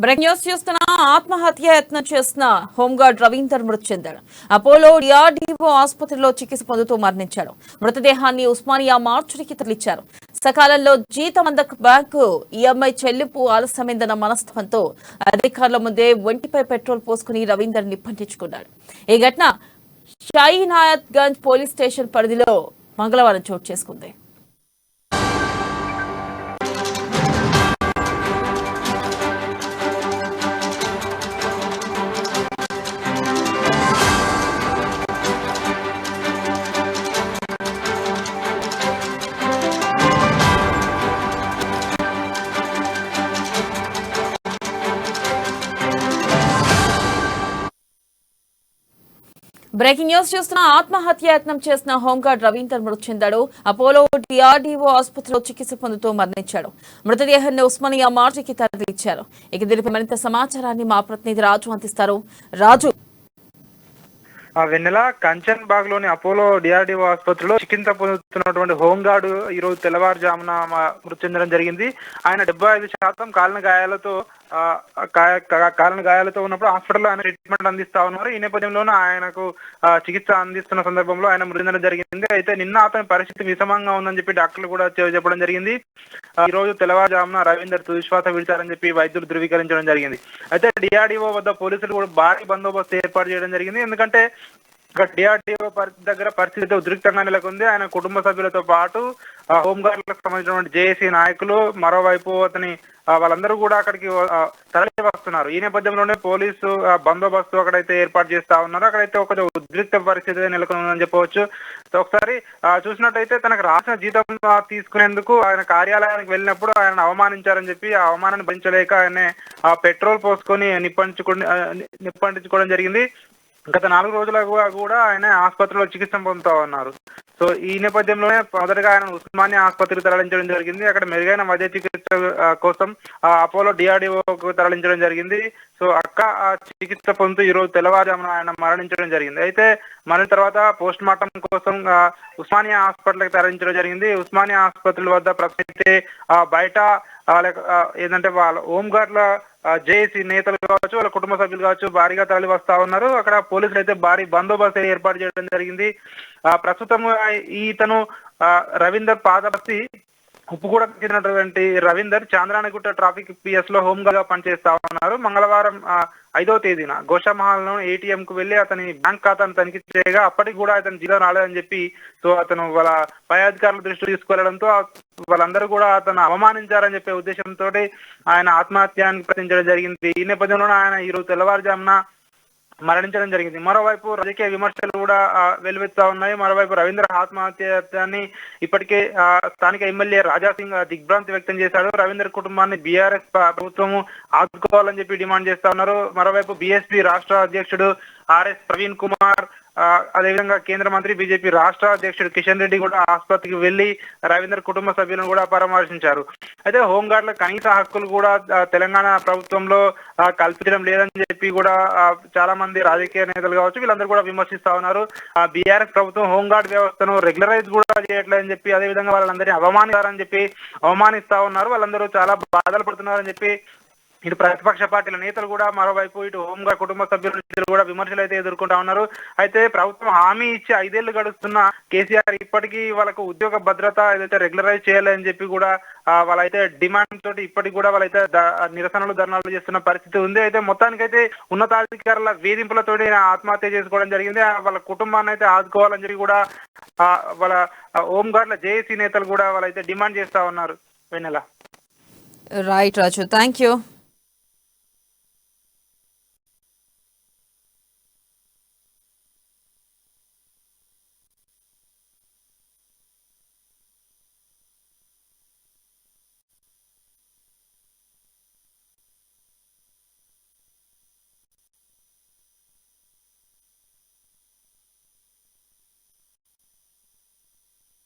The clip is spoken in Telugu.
బ్రేక్ న్యూస్ చూస్తున్న ఆత్మహత్య యత్నం చేసిన హోంగార్డ్ రవీందర్ మృతి చెందాడు. అపోలో డిఆర్డీఓ ఆసుపత్రిలో చికిత్స పొందుతూ మరణించాడు. మృతదేహాన్ని ఉస్మానియా మార్చురికి తరలించారు. సకాలంలో జీతం అందక బ్యాంకు ఈఎంఐ చెల్లింపు ఆలస్యమైందన్న మనస్తత్వంతో అధికారుల ముందే ఒంటిపై పెట్రోల్ పోసుకుని రవీందర్ నిప్పంటించుకున్నాడు. ఈ ఘటన షాయినాయత్ గంజ్ పోలీస్ స్టేషన్ పరిధిలో మంగళవారం చోటు చేసుకుంది. బ్రేకింగ్ న్యూస్ చూస్తున్న ఆత్మహత్య యత్నం చేసిన హోంగార్డ్ రవీందర్ మృతి చెందాడు. అపోలో డిఆర్డీఓ ఆసుపత్రిలో చికిత్స పొందుతూ మరణించాడు. మృతదేహాన్ని ఉస్మానియా మార్చికి తరలించారు. ఇక దీనిపై మరింత సమాచారాన్ని మా ప్రతినిధి రాజు అందిస్తారు. రాజు, వెన్నెల కంచన్ బాగ్ లోని అపోలో డిఆర్డీఓ ఆసుపత్రిలో చికిత్స పొందుతున్నటువంటి హోంగార్డ్ ఈ రోజు తెల్లవారుజామున మృతి చెందడం జరిగింది. ఆయన 75% కాలిన గాయాలతో ఉన్నప్పుడు హాస్పిటల్లో ఆయన ట్రీట్మెంట్ అందిస్తా ఉన్నారు. ఈ నేపథ్యంలోనూ ఆయనకు చికిత్స అందిస్తున్న సందర్భంలో ఆయన మృతి చెందడం జరిగింది. అయితే నిన్న అతని పరిస్థితి విషమంగా ఉందని చెప్పి డాక్టర్లు కూడా చెప్పడం జరిగింది. ఈ రోజు తెల్లవారుజామున రవీందర్ తుదిశ్వాస విడిచారని చెప్పి వైద్యులు ధృవీకరించడం జరిగింది. అయితే డిఆర్డీఓ వద్ద పోలీసులు కూడా భారీ బందోబస్తు ఏర్పాటు చేయడం జరిగింది. ఎందుకంటే డిఆర్డీఓ దగ్గర పరిస్థితి ఉద్రిక్తంగా నెలకొంది. ఆయన కుటుంబ సభ్యులతో పాటు హోంగార్డులకు సంబంధించినటువంటి జేఏసీ నాయకులు, మరోవైపు అతని వాళ్ళందరూ కూడా అక్కడికి తరలి వస్తున్నారు. ఈ నేపథ్యంలోనే పోలీసు బందోబస్తు అక్కడైతే ఏర్పాటు చేస్తా ఉన్నారు. అక్కడైతే ఒక ఉద్రిక్త పరిస్థితి నెలకొని ఉందని చెప్పవచ్చు. ఒకసారి చూసినట్టయితే తనకు రాసిన జీతం తీసుకునేందుకు ఆయన కార్యాలయానికి వెళ్ళినప్పుడు ఆయన అవమానించారని చెప్పి ఆ అవమానాన్ని భరించలేక ఆయన పెట్రోల్ పోసుకొని నిప్పంటించుకోవడం జరిగింది. గత 4 రోజులుగా కూడా ఆయన ఆసుపత్రిలో చికిత్స పొందుతా ఉన్నారు. సో ఈ నేపథ్యంలోనే మొదటగా ఆయన ఉస్మానియా ఆసుపత్రికి తరలించడం జరిగింది. అక్కడ మెరుగైన వైద్య చికిత్స కోసం అపోలో డిఆర్డీఓకు తరలించడం జరిగింది. సో చికిత్స పొందుతూ ఈ రోజు తెల్లవారుజామున ఆయన మరణించడం జరిగింది. అయితే మరణిన తర్వాత పోస్ట్ మార్టం కోసం ఉస్మానియా హాస్పిటల్కి తరలించడం జరిగింది. ఉస్మానియా హాస్పిటల్ వద్ద ప్రస్తుతం బయట ఏంటంటే వాళ్ళ హోంగార్డ్ల జేఏసీ నేతలు కావచ్చు, వాళ్ళ కుటుంబ సభ్యులు కావచ్చు భారీగా తరలి వస్తా ఉన్నారు. అక్కడ పోలీసులు అయితే భారీ బందోబస్తు ఏర్పాటు చేయడం జరిగింది. ప్రస్తుతం ఇతను రవీందర్ పాదపర్తి ఉప్పుగూడకు చెందినటువంటి రవీందర్ చాంద్రానగుట్ట ట్రాఫిక్ పిఎస్ లో హోంగార్డ్ గా పనిచేస్తా ఉన్నారు. మంగళవారం 5వ తేదీన గోషామహల్ లో ఏటీఎం కు వెళ్లి అతని బ్యాంక్ ఖాతాను తనిఖీ చేయగా అప్పటికి కూడా అతను జీతం రాలేదని చెప్పి సో అతను వాళ్ళ పై అధికారుల దృష్టి తీసుకెళ్లడంతో వాళ్ళందరూ కూడా అతను అవమానించారని చెప్పే ఉద్దేశంతో ఆయన ఆత్మహత్యానికి ప్రయత్నించడం జరిగింది. ఈ నేపథ్యంలో ఆయన ఈ రోజు తెల్లవారుజామున మరణించడం జరిగింది. మరోవైపు రాజకీయ విమర్శలు కూడా వెలువెత్తా ఉన్నాయి. మరోవైపు రవీంద్ర ఆత్మహత్యాన్ని ఇప్పటికే స్థానిక ఎమ్మెల్యే రాజాసింగ్ దిగ్భ్రాంతి వ్యక్తం చేశాడు. రవీందర్ కుటుంబాన్ని బీఆర్ఎస్ ప్రభుత్వము ఆదుకోవాలని చెప్పి డిమాండ్ చేస్తా ఉన్నారు. మరోవైపు బీఎస్పీ రాష్ట్ర అధ్యక్షుడు ఆర్ఎస్ ప్రవీణ్ కుమార్, అదేవిధంగా కేంద్ర మంత్రి బీజేపీ రాష్ట్ర అధ్యక్షుడు కిషన్ రెడ్డి కూడా ఆసుపత్రికి వెళ్లి రవీందర్ కుటుంబ సభ్యులను కూడా పరామర్శించారు. అయితే హోంగార్డుల కనీస హక్కులు కూడా తెలంగాణ ప్రభుత్వంలో కల్పించడం లేదని చెప్పి కూడా చాలా మంది రాజకీయ నేతలు కావచ్చు వీళ్ళందరూ కూడా విమర్శిస్తా ఉన్నారు. బీఆర్ఎస్ ప్రభుత్వం హోంగార్డ్ వ్యవస్థను రెగ్యులరైజ్ కూడా చేయట్లేదని చెప్పి, అదేవిధంగా వాళ్ళందరినీ అవమానిస్తా ఉన్నారు. వాళ్ళందరూ చాలా బాధలు పడుతున్నారని చెప్పి ఇటు ప్రతిపక్ష పార్టీల నేతలు కూడా, మరోవైపు ఇటు హోంగార్డ్ కుటుంబ సభ్యులు కూడా విమర్శలు అయితే ఎదుర్కొంటా ఉన్నారు. అయితే ప్రభుత్వం హామీ ఇచ్చి 5 ఏళ్లు గడుస్తున్న కేసీఆర్ ఇప్పటికీ వాళ్ళకు ఉద్యోగ భద్రత ఏదైతే రెగ్యులరైజ్ చేయాలని చెప్పి కూడా వాళ్ళైతే డిమాండ్ తోటి ఇప్పటికి కూడా వాళ్ళైతే నిరసనలు ధర్నాలు చేస్తున్న పరిస్థితి ఉంది. అయితే మొత్తానికైతే ఉన్నతాధికారుల వేధింపులతోటి ఆత్మహత్య చేసుకోవడం జరిగింది. వాళ్ళ కుటుంబాన్ని అయితే ఆదుకోవాలని చెప్పి కూడా వాళ్ళ హోంగార్డ్ల జేఏసీ నేతలు కూడా వాళ్ళైతే డిమాండ్ చేస్తా ఉన్నారు. Vennela. Right Raju, thank you.